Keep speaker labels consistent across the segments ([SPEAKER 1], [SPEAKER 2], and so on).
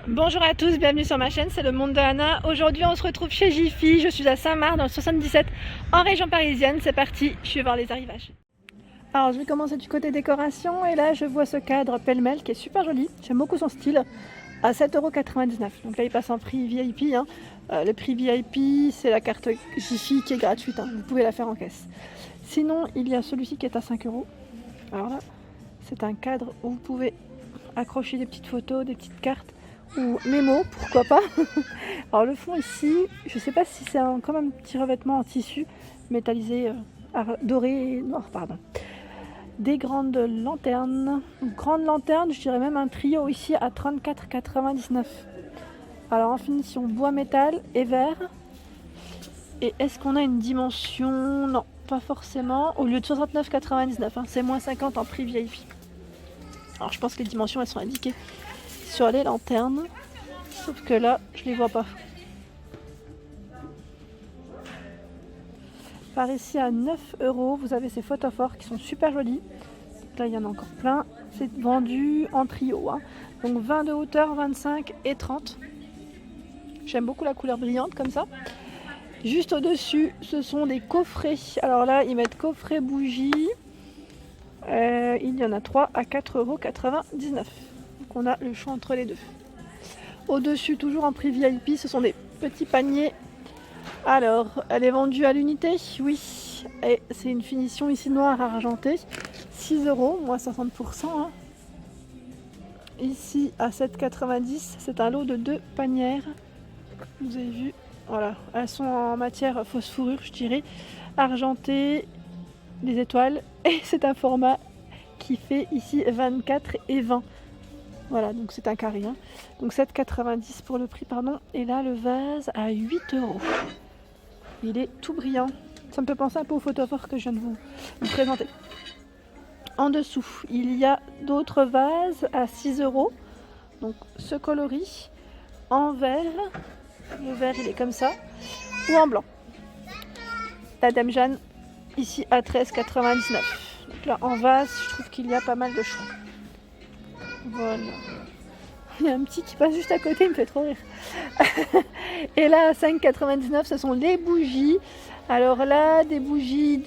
[SPEAKER 1] Bonjour à tous, bienvenue sur ma chaîne, c'est le monde de Anna. Aujourd'hui on se retrouve chez Jiffy, je suis à Saint-Marc dans le 77 en région parisienne. C'est parti, je vais voir les arrivages. Alors je vais commencer du côté décoration et là je vois ce cadre pêle-mêle qui est super joli. J'aime beaucoup son style, à 7,99 €. Donc là il passe en prix VIP. Le prix VIP c'est la carte Jiffy qui est gratuite, vous pouvez la faire en caisse. Sinon il y a celui-ci qui est à 5 €. Alors là c'est un cadre où vous pouvez accrocher des petites photos, des petites cartes ou mémo, pourquoi pas. Alors le fond ici, je sais pas si c'est comme un petit revêtement en tissu métallisé doré et noir, pardon. Des grandes lanternes, grande lanterne, je dirais même un trio ici à 34,99 €. Alors en finition bois métal et verre. Et est-ce qu'on a une dimension? Non, pas forcément. Au lieu de 69,99 €, c'est moins 50 en prix VIP. Alors je pense que les dimensions elles sont indiquées sur les lanternes, sauf que là je les vois pas. Par ici à 9 €, vous avez ces photophores qui sont super jolis. Là il y en a encore plein. C'est vendu en trio, donc 20 de hauteur, 25 et 30. J'aime beaucoup la couleur brillante comme ça. Juste au dessus ce sont des coffrets. Alors là ils mettent coffret bougie. Il y en a 3 à 4,99 €. Donc on a le choix entre les deux. Au-dessus, toujours en prix VIP, ce sont des petits paniers. Alors, elle est vendue à l'unité, oui. Et c'est une finition ici noire argentée. 6 €, moins 60%. Ici, à 7,90 €, c'est un lot de 2 panières. Vous avez vu, voilà. Elles sont en matière fausse fourrure, je dirais. Argentée, des étoiles. Et c'est un format qui fait ici 24 et 20. Voilà, donc c'est un carré. Donc 7,90 € pour le prix, pardon. Et là, le vase à 8 €. Il est tout brillant. Ça me fait penser un peu au photophore que je viens de vous présenter. En dessous, il y a d'autres vases à 6 €. Donc ce coloris en vert. Le vert, il est comme ça. Ou en blanc. La Dame Jeanne, ici à 13,99 €. Donc là, en vase, je trouve qu'il y a pas mal de choix. Voilà. Il y a un petit qui passe juste à côté, il me fait trop rire. Et là, à 5,99 €, ce sont les bougies. Alors là, des bougies,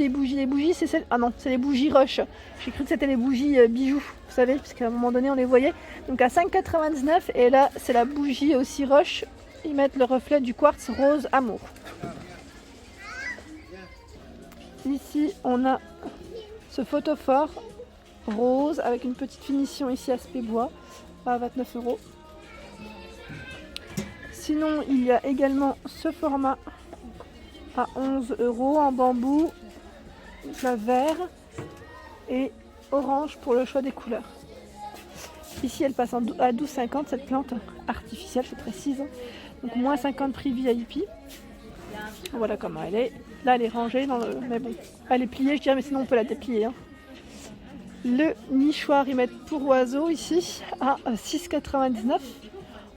[SPEAKER 1] c'est celles... Ah non, c'est les bougies Rush. J'ai cru que c'était les bougies bijoux, vous savez, parce qu'à un moment donné, on les voyait. Donc à 5,99 €, et là, c'est la bougie aussi Rush. Ils mettent le reflet du quartz rose amour. Ici, on a ce photophore rose avec une petite finition ici aspect bois à 29 €. Sinon il y a également ce format à 11 € en bambou, la vert et orange pour le choix des couleurs. Ici elle passe à 12,50 € cette plante artificielle, je précise. Donc moins 50 prix VIP. Voilà comment elle est. Là elle est rangée dans le... mais bon, elle est pliée je dirais, mais sinon on peut la déplier. Le nichoir, ils mettent pour oiseaux ici à 6,99 €.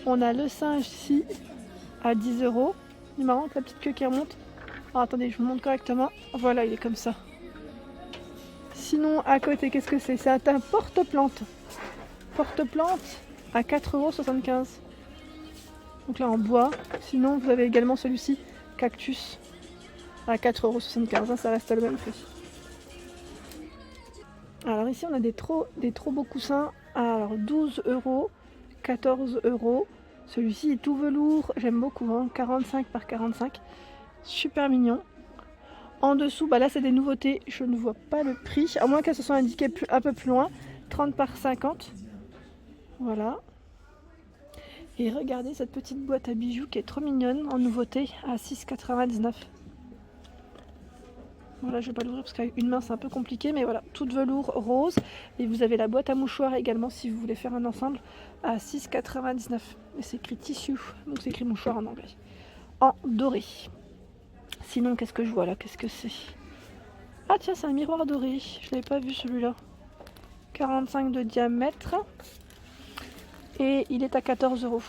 [SPEAKER 1] On a le singe ici à 10 €. Il est marrant avec la petite queue qui remonte. Alors, attendez, je vous montre correctement. Voilà, il est comme ça. Sinon, à côté, qu'est-ce que c'est? C'est un porte-plante. Porte-plante à 4,75 €. Donc là, en bois. Sinon, vous avez également celui-ci, cactus, à 4,75 €. Ça reste le même prix. Alors ici on a des trop beaux coussins à 12 €, 14 €. Celui-ci est tout velours, j'aime beaucoup, 45 par 45, super mignon. En dessous, là c'est des nouveautés, je ne vois pas le prix, à moins qu'elles se soient indiquées un peu plus loin, 30 par 50. Voilà. Et regardez cette petite boîte à bijoux qui est trop mignonne, en nouveauté, à 6,99 €. Voilà, je vais pas l'ouvrir parce qu'avec une main c'est un peu compliqué, mais voilà, toute velours rose. Et vous avez la boîte à mouchoirs également si vous voulez faire un ensemble à 6,99 €. Et c'est écrit tissu, donc c'est écrit mouchoir en anglais. En doré. Sinon, qu'est-ce que je vois là? Qu'est-ce que c'est? Ah tiens, c'est un miroir doré. Je l'avais pas vu celui-là. 45 de diamètre. Et il est à 14 €.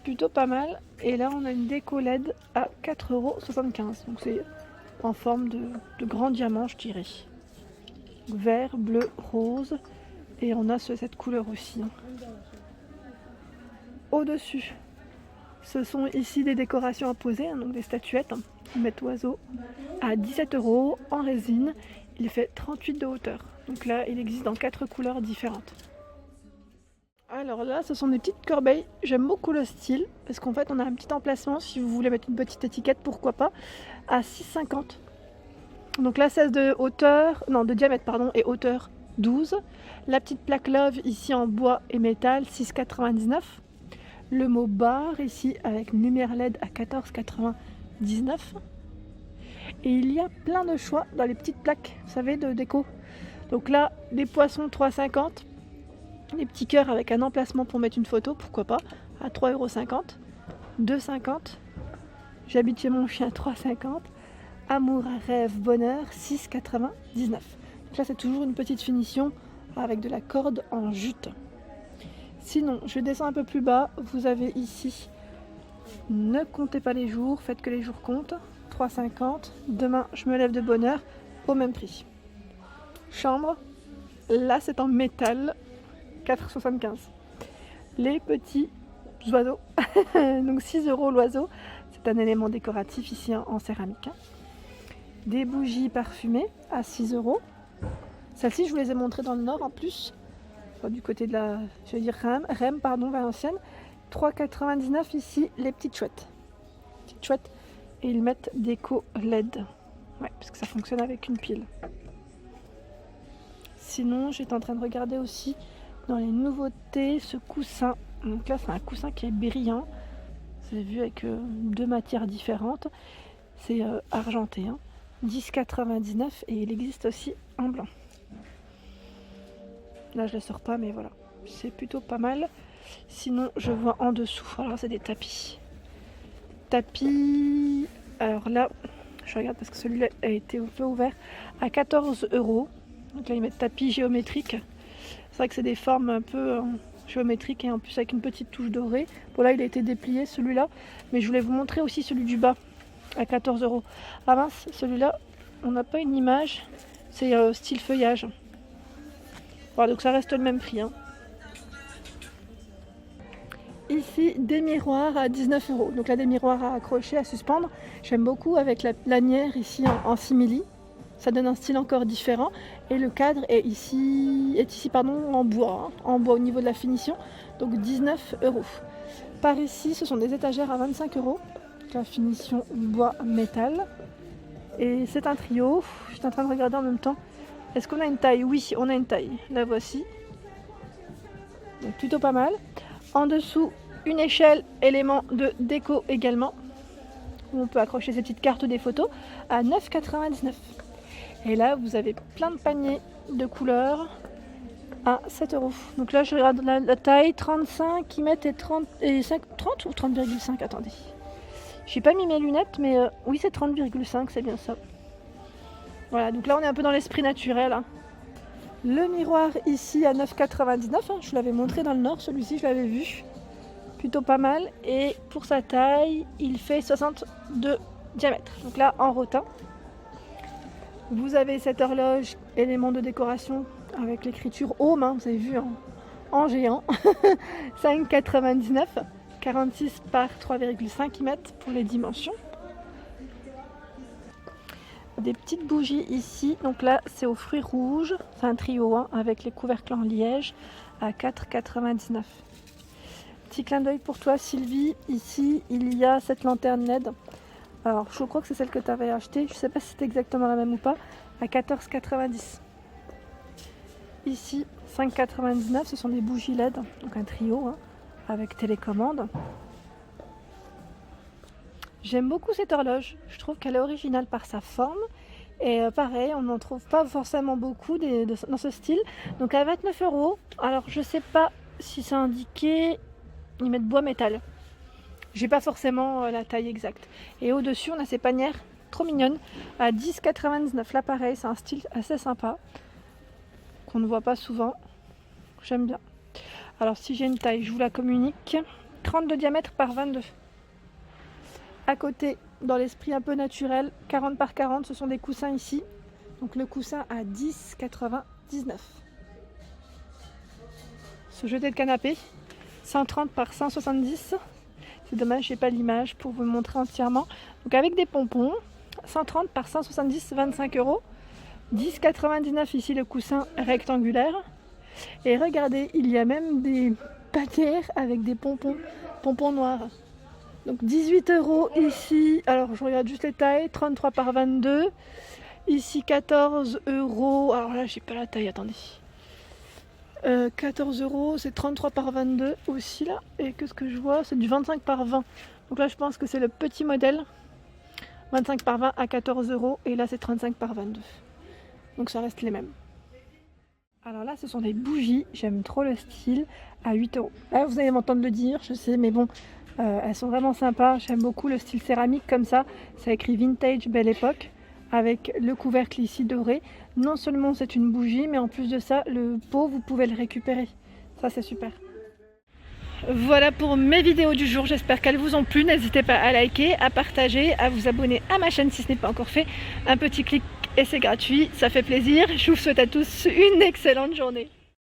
[SPEAKER 1] Plutôt pas mal. Et là on a une déco LED à 4,75 €. Donc c'est en forme de grand diamant je dirais. Vert, bleu, rose. Et on a cette couleur aussi. Au-dessus, ce sont ici des décorations à poser, donc des statuettes. On met oiseau à 17 € en résine. Il fait 38 de hauteur. Donc là, il existe dans 4 couleurs différentes. Alors là, ce sont des petites corbeilles. J'aime beaucoup le style parce qu'en fait, on a un petit emplacement. Si vous voulez mettre une petite étiquette, pourquoi pas, à 6,50. Donc là, 16 de diamètre et hauteur 12. La petite plaque Love ici en bois et métal, 6,99. Le mot bar ici avec lumière LED à 14,99. Et il y a plein de choix dans les petites plaques, vous savez, de déco. Donc là, des poissons 3,50. Les petits cœurs avec un emplacement pour mettre une photo, pourquoi pas, à 3,50 €. 2,50. J'habite chez mon chien, 3,50. Amour, rêve, bonheur, 6,99. Donc là, c'est toujours une petite finition avec de la corde en jute. Sinon, je descends un peu plus bas. Vous avez ici, ne comptez pas les jours, faites que les jours comptent. 3,50. Demain, je me lève de bonne heure, au même prix. Chambre, là, c'est en métal, 4,75. Les petits oiseaux, donc 6 € l'oiseau. C'est un élément décoratif ici en céramique. Des bougies parfumées à 6 €. Celles-ci, je vous les ai montrées dans le nord en plus. Du côté de la, je vais dire Rem, Valenciennes. 3,99 ici, les petites chouettes. Et ils mettent déco LED. Ouais, parce que ça fonctionne avec une pile. Sinon, j'étais en train de regarder aussi dans les nouveautés ce coussin. Donc là, c'est un coussin qui est brillant. Vous avez vu avec 2 matières différentes. C'est argenté. 10,99 et il existe aussi en blanc. Là, je ne le sors pas, mais voilà. C'est plutôt pas mal. Sinon, je vois en dessous. Alors, c'est des tapis. Alors là, je regarde parce que celui-là a été un peu ouvert à 14 €. Donc là, ils mettent tapis géométrique. C'est vrai que c'est des formes un peu géométriques et en plus avec une petite touche dorée. Bon, là, il a été déplié celui-là. Mais je voulais vous montrer aussi celui du bas à 14 €. Ah mince, celui-là, on n'a pas une image. C'est style feuillage. Voilà, donc ça reste le même prix. Ici, des miroirs à 19 €. Donc là, des miroirs à accrocher, à suspendre. J'aime beaucoup avec la lanière ici en simili. Ça donne un style encore différent. Et le cadre est ici en bois. En bois au niveau de la finition. Donc 19 €. Par ici, ce sont des étagères à 25 €. La finition bois métal. Et c'est un trio. Je suis en train de regarder en même temps. Est-ce qu'on a une taille? Oui, on a une taille. La voici. Donc plutôt pas mal. En dessous, une échelle, élément de déco également. Où on peut accrocher ces petites cartes des photos à 9,99 €. Et là, vous avez plein de paniers de couleurs à 7 €. Donc là, je regarde la taille 35 qui mettent et 30 ou 30,5. Attendez. J'ai pas mis mes lunettes, mais oui, c'est 30,5, c'est bien ça. Voilà, donc là, on est un peu dans l'esprit naturel. Le miroir ici à 9,99 €. Je vous l'avais montré dans le nord, celui-ci, je l'avais vu. Plutôt pas mal. Et pour sa taille, il fait 60 de diamètre. Donc là, en rotin. Vous avez cette horloge, élément de décoration avec l'écriture Home, vous avez vu en géant. 5,99 €. 46 par 3,5 mm pour les dimensions. Des petites bougies ici. Donc là, c'est aux fruits rouges. C'est un trio avec les couvercles en liège à 4,99 €. Petit clin d'œil pour toi, Sylvie. Ici, il y a cette lanterne LED. Alors, je crois que c'est celle que tu avais achetée. Je ne sais pas si c'est exactement la même ou pas. À 14,90 €. Ici, 5,99 €. Ce sont des bougies LED. Donc un trio avec télécommande. J'aime beaucoup cette horloge. Je trouve qu'elle est originale par sa forme. Et pareil, on n'en trouve pas forcément beaucoup dans ce style. Donc à 29 €. Alors, je ne sais pas si c'est indiqué. Ils mettent bois métal. J'ai pas forcément la taille exacte. Et au-dessus, on a ces panières trop mignonnes à 10,99 €. Là, pareil, c'est un style assez sympa qu'on ne voit pas souvent. J'aime bien. Alors, si j'ai une taille, je vous la communique. 30 de diamètre par 22. À côté, dans l'esprit un peu naturel, 40 par 40, ce sont des coussins ici. Donc le coussin à 10,99 €. se jeter le canapé. 130 par 170. C'est dommage, j'ai pas l'image pour vous le montrer entièrement. Donc avec des pompons, 130 par 170, 25 €. 10,99 ici le coussin rectangulaire. Et regardez, il y a même des panières avec des pompons noirs. Donc 18 € ici. Alors je regarde juste les tailles, 33 par 22. Ici 14 €. Alors là, j'ai pas la taille, attendez. 14 €, c'est 33 par 22 aussi là. Et qu'est-ce que je vois? C'est du 25 par 20. Donc là, je pense que c'est le petit modèle. 25 par 20 à 14 €. Et là, c'est 35 par 22. Donc ça reste les mêmes. Alors là, ce sont des bougies. J'aime trop le style. À 8 €. Là, vous allez m'entendre le dire, je sais, mais bon, elles sont vraiment sympas. J'aime beaucoup le style céramique comme ça. Ça écrit Vintage Belle Époque. Avec le couvercle ici doré. Non seulement c'est une bougie, mais en plus de ça, le pot, vous pouvez le récupérer. Ça, c'est super. Voilà pour mes vidéos du jour. J'espère qu'elles vous ont plu. N'hésitez pas à liker, à partager, à vous abonner à ma chaîne si ce n'est pas encore fait. Un petit clic et c'est gratuit. Ça fait plaisir. Je vous souhaite à tous une excellente journée.